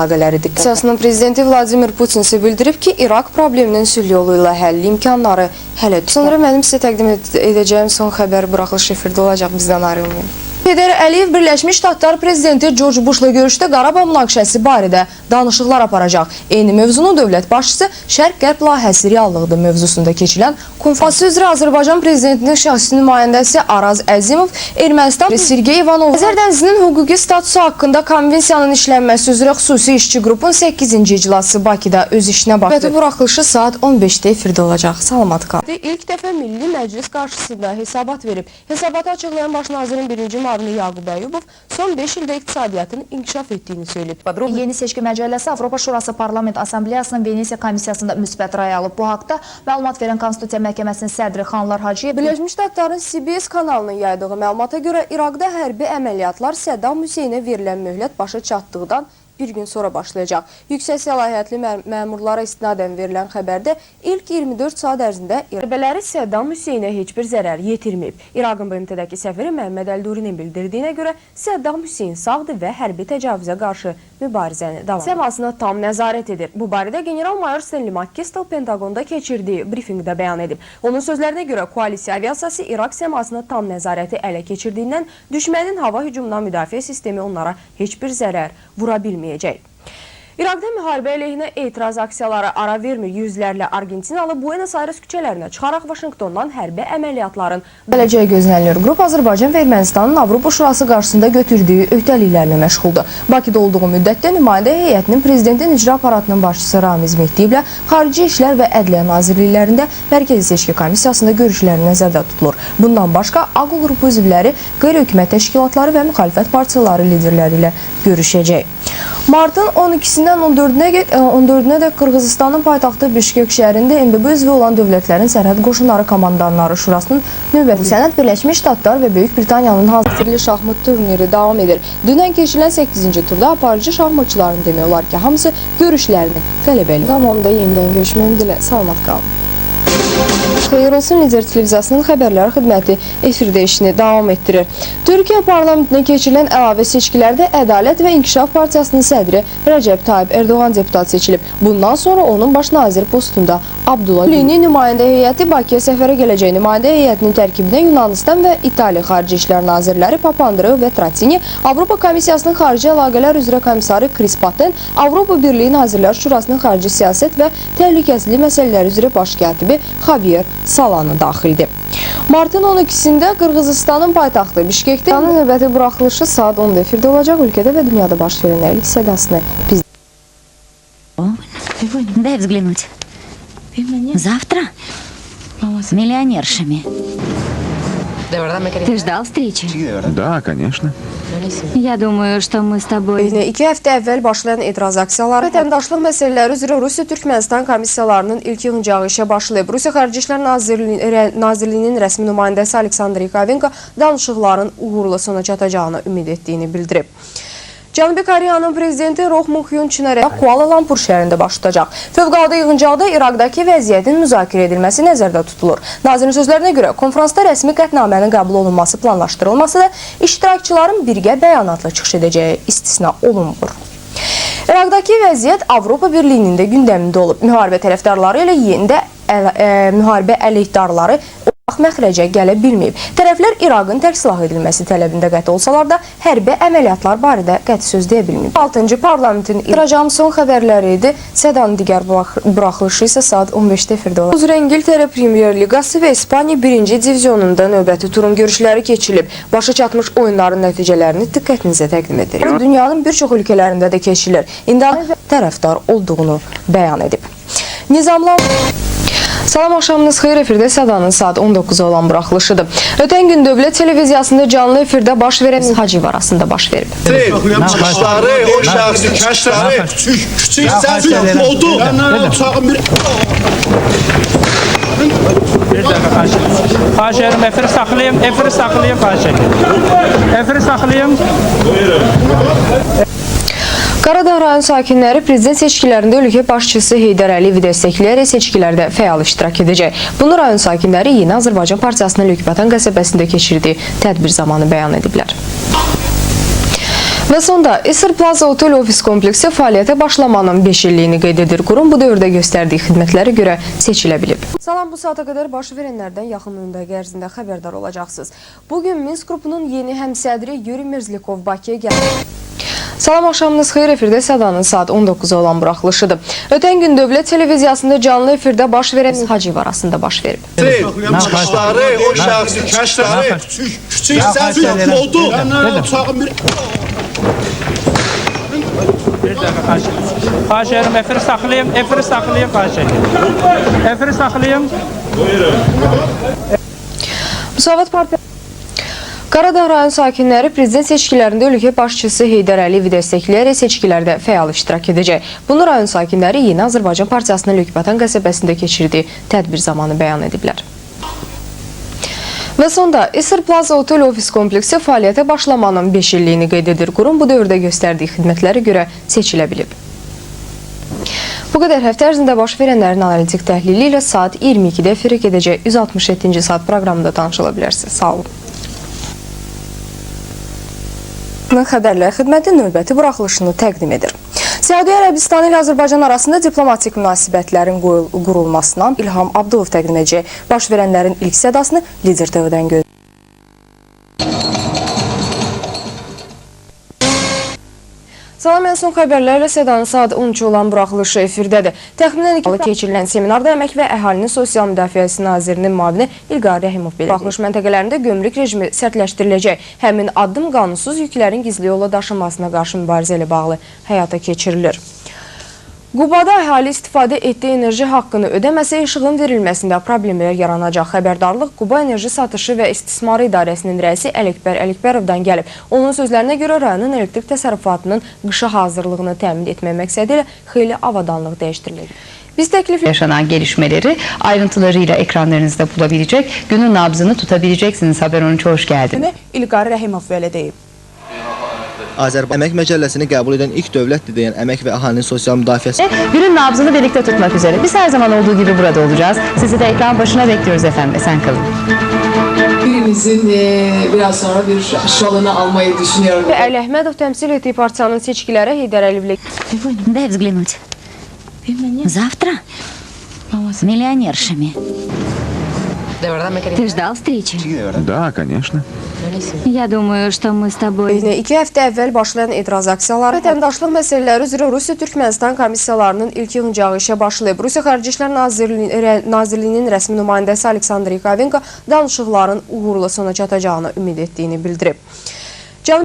əlaqələridir. Rusiyasının prezidenti Vladimir Putin isə bildirib ki, İraq probleminin sülh yolu ilə həlli imkanları hələ düşür. Sonra mənim sizə təqdim edəcəyim son xəbər buraxılış efirdə olacaq, bizdən ayrılmayın. Heydər Əliyev Birləşmiş Ştatlar prezidenti George Bushla görüşdə Qarabağ münaqişəsi barədə danışıqlar aparacaq. Eyni mövzunu dövlət başçısı Şərq-Qərb layihəsi reallıqdır mövzusunda keçilən konfransı üzrə Azərbaycan prezidentinin şəxsi nümayəndəsi Araz Əzimov, Ermənistan Sergey Ivanov Xəzər dənizinin hüquqi statusu haqqında konvensiyanın işlənməsi üzrə xüsusi işçi qrupun 8-ci iclası Bakıda öz işinə başlayıb. Buraxılışı saat 15-də efirdə olacaq. Salamat qalın. İlk dəfə Milli Məclis qarşısında hesabat verib. Hesabatı açıqlayan Baş nazirin birinci müavini Yaqub Əyyubov son 5 ildə iqtisadiyyatın inkişaf etdiyini söyləyib. Yeni seçki məcəlləsi Avropa Şurası Parlament Assambleyasının Venesiya komissiyasında müsbət rəy alıb. Bu haqda məlumat verən Konstitusiya Məhkəməsinin sədri Xanlar Hacıyev Birləşmiş Ştatların CBS kanalının yaydığı məlumata görə İraqda hərbi əməliyyatlar Səddam Hüseynə verilən möhlət başa çatdıqdan bir gün sonra başlayacaq. Yüksək səlahiyyətli məmurlara istinadən verilən xəbərdə ilk 24 saat ərzində hərbələri Səddam Hüseynə heç bir zərər yetirməyib. İraqın BMT-dəki səfiri Məhəmməd Əldurinin bildirdiyinə görə Səddam Hüseyn sağdır və hərbi təcavüzə qarşı mübarizəni davam səmasına tam nəzarət edir. Bu barədə general-mayor Stanley McChrystal Pentaqonda keçirdiyi brifinqdə bəyan edib. Onun sözlərinə görə koalisiya aviasiyası İraq səmasına tam nəzarəti ələ keçirdiyindən düşmənin hava hücumundan müdafiə sistemi onlara heç bir zərər vura bilməyib. İraqda müharibə əleyhinə etiraz aksiyaları ara vermir. Yüzlərlə Argentinalı Buenos Aires küçələrinə çıxaraq Vaşinqtondan hərbi əməliyyatların gələcəyi gözlənilir. Qrup Azərbaycan və Ermənistanın Avropa Şurası qarşısında götürdüyü öhdəliklərlə məşğuldur. Bakıda olduğu müddətdə nümayəndə heyətinin prezidentin icra aparatının başçısı Ramiz Mehdiyevlə Xarici İşlər və Ədliyyə Nazirliklərində Mərkəzi Seçki Komissiyasında görüşləri nəzərdə tutulur. Bundan başqa Ağ qrupu üzvləri, qeyri-hökumət təşkilatları və müxalifət partiyaları liderləri ilə görüşəcək. Martın 12-dən 14-nə də Qırğızıstanın paytaxtı Bişkek şəhərində MBB üzvü olan dövlətlərin sərhəd qoşunları komandanları şurasının növbəti sənəd Birləşmiş Ştatlar və Böyük Britaniyanın hazırlı şahmat turniri davam edir. Dünən keçirilən 8-ci turda aparıcı şahmatçıların demək olar ki, hamısı görüşlərini qələbə eləyib. Tamamda yenidən görüşmək ümidi ilə salamat qalın. Xeyir olsun, Lider televiziyasının xəbərlər xidməti efirdə işini davam etdirir. Türkiyə parlamentinə keçirilən əlavə seçkilərdə Ədalət və İnkişaf Partiyasının sədri Rəcəb Tayyip Erdoğan deputat seçilib. Bundan sonra onun baş nazir postunda Abdullah Gül'ün nümayəndə heyəti Bakıya səfərə gələcək. Nümayəndə heyətinin tərkibinə Yunanistan və İtaliya Xarici İşlər Nazirləri Papandreou və Trattini, Avropa Komissiyasının Xarici Əlaqələr üzrə komissarı Chris Patten, Avropa Birliyi Nazirlər Şurasının Xarici Siyasət və Təhlükəsizlik məsələləri üzrə baş katibi Javier Salanı daxildir. Martın 12-sində Qırğızıstanın paytaxtı Bişkekdə növbəti buraxılışı saat 10-da efirdə olacaq. Ülkədə və dünyada baş verən ilk sədasını biz... Дай взглянуть. Завтра? С миллионершами. Ты ждал встречи? Да, конечно. Я думаю, что мы с тобой... 2 həftə əvvəl başlayan etiraz aksiyaları vətəndaşlıq məsələləri üzrə Rusiya-Türkmənistan komissiyalarının ilk yığıncağı işə başlayıb. Rusiya Xarici İşlər Nazirliyinin rəsmi nümayəndəsi Aleksandr Yakovenko danışıqların uğurla sona çatacağına ümid etdiyini bildirib. Cənubi Koreyanın prezidenti Roh Moo-hyun Çinərə Kuala Lumpur şəhərində baş tutacaq. Fövqəladə yığıncaqda İraqdakı vəziyyətin müzakirə edilməsi nəzərdə tutulur. Nazirin sözlərinə görə konfransda rəsmi qətnamənin qəbul olunması planlaşdırılması da iştirakçıların birgə bəyanatla çıxış edəcəyi istisna olunmur. İraqdakı vəziyyət Avropa Birliyinin də gündəmində olub. Müharibə tərəfdarları ilə yenidə müharibə əleyhdarları məxrəcə gələ bilməyib. Tərəflər İraqın tərk silah edilməsi tələbində qəti olsalar da hərbi əməliyyatlar barədə qəti söz deyə bilməyib. 6-cı parlamentin iracam son xəbərləri idi. Sədanın digər buraxılışı isə saat 15-də efirdə olacaq. Üzrə İngiltərə Premyer Liqası və İspaniya 1-ci divizionunda növbəti turun görüşləri keçilib. Başa çatmış oyunların nəticələrini diqqətinizə təqdim edirik. Dünyanın bir çox ölkələrində də keçilir. İndi tərəfdar olduğunu bəyan edib. Salam, axşamınız xeyir, efirdə Sədanın saat 19-a olan buraxılışıdır. Ötən gün Dövlət Televiziyasında canlı efirdə baş verən Hacıyev arasında baş verib. Çıxışları, o şəxsi kəşləri, küçük səs oldu. Bir dəfə xahiş edirəm, efiri saxlayayım, efiri saxlayayım. Qaradağ rayon sakinləri prezident seçkilərində ölkə başçısı Heydər Əliyevi dəstəkləyərək seçkilərdə fəal iştirak edəcək. Bunu rayon sakinləri Yeni Azərbaycan Partiyasının Lükbatan qəsəbəsində keçirdiyi tədbir zamanı bəyan ediblər. Və sonda Esir Plaza Otel ofis kompleksi fəaliyyətə başlamanın 5 illiyini qeyd edir. Qurum bu dövrdə göstərdiyi xidmətlərə görə seçilə bilib. Salam, bu saata qədər baş verənlərdən yaxın müddət ərzində xəbərdar olacaqsınız. Bugün Minsk qrupunun yeni həmsədri Yuri Merzlikov Bakıya gəldi. Salam, axşamınız xeyir, efirdə Sədanın saat 19-a olan buraxılışıdır. Ötən gün dövlət televiziyasında canlı efirdə baş verən Hacıyev arasında baş verib. Kaşları, o şahsı kaşları küçük sen oldu. Bir dəqiqə xahiş edirəm. Xahiş edirəm, efiri saxlayım, xahiş edirəm. Efiri saxlayım. Müsavat Partiya Qaradağ rayon sakinləri prezident seçkilərində ölkə başçısı Heydər Əliyevi dəstəkləyərək seçkilərdə fəal iştirak edəcək. Bunu rayon sakinləri Yeni Azərbaycan Partiyasının Lükbatan qəsəbəsində keçirdiyi tədbir zamanı bəyan ediblər. Və sonda Esir Plaza Otel ofis kompleksi fəaliyyətə başlamanın 5 illiyini qeyd edir. Qurum bu dövrdə göstərdiyi xidmətlərə görə seçilə bilib. Bu qədər həftə ərzində baş verənlərin analitik təhlili ilə saat 22-də efirə gedəcək 167-ci saat proqramında tanışıla bilərsiniz. Sağ olun. Xəbərlər xidməti növbəti buraxılışını təqdim edir. Səudiyyə Ərəbistanı ilə Azərbaycan arasında diplomatik münasibətlərin qurulmasına İlham Abdulov təqdim edəcək. Baş verənlərin ilk sədasını Lider TV-dən gözləyir. Salam, ən son xəbərlərlə Sədanın saat 13 olan buraxılışı efirdədir. Təxminən 2 il keçirilən seminarda Əmək və Əhalinin Sosial Müdafiəsi Nazirinin müavini İlqar Rəhimov belə. Buraxılış məntəqələrində gömrük rejimi sərtləşdiriləcək. Həmin addım qanunsuz yüklərin gizli yolla daşınmasına qarşı mübarizə ilə bağlı həyata keçirilir. Qubada əhali istifadə etdiyi enerji haqqını ödəməsə işığın verilməsində problemlər yaranacaq. Xəbərdarlıq Quba Enerji Satışı və İstismarı İdarəsinin rəisi Ələkbər Ələkbərovdan gəlib. Onun sözlərinə görə rayonun elektrik təsərrüfatının qışa hazırlığını təmin etmək məqsədi ilə xeyli avadanlıq dəyişdiriləcək. Biz təklif yaşanan gelişmeleri ayrıntılarıyla ekranlarınızda bulabilecek, günün nabzını tutabileceksiniz. Haber 13'e hoş geldin. İlqar Rəhimov belə deyib. Azərbaycan Əmək Məcəlləsini qəbul edən ilk dövlətdir deyən Əmək və Əhalinin Sosial Müdafiəsi. Günün nabzını birlikte tutmak üzere. Biz her zaman olduğu gibi burada olacağız. Sizi de ekran başına bekliyoruz efendim. Esen kalın. Birimizin biraz sonra bir şalını almayı düşünüyorum. Əli Əhmədov təmsil etdiyi partiyanın seçkilərə Heydər Əliyevlə Дай взглянуть. Завтра? Миллионершами. Ты ждал встречи? Да, конечно. Я думаю, что мы с тобой... 2 həftə əvvəl başlayan etiraz aksiyaları vətəndaşlıq məsələləri üzrə Rusiya-Türkmənistan komissiyalarının ilk yığıncağı işə başlayıb. Rusiya Xarici İşlər Nazirliyinin rəsmi nümayəndəsi Aleksandr Yakovenko danışıqların uğurla sona çatacağını ümid etdiyini bildirib.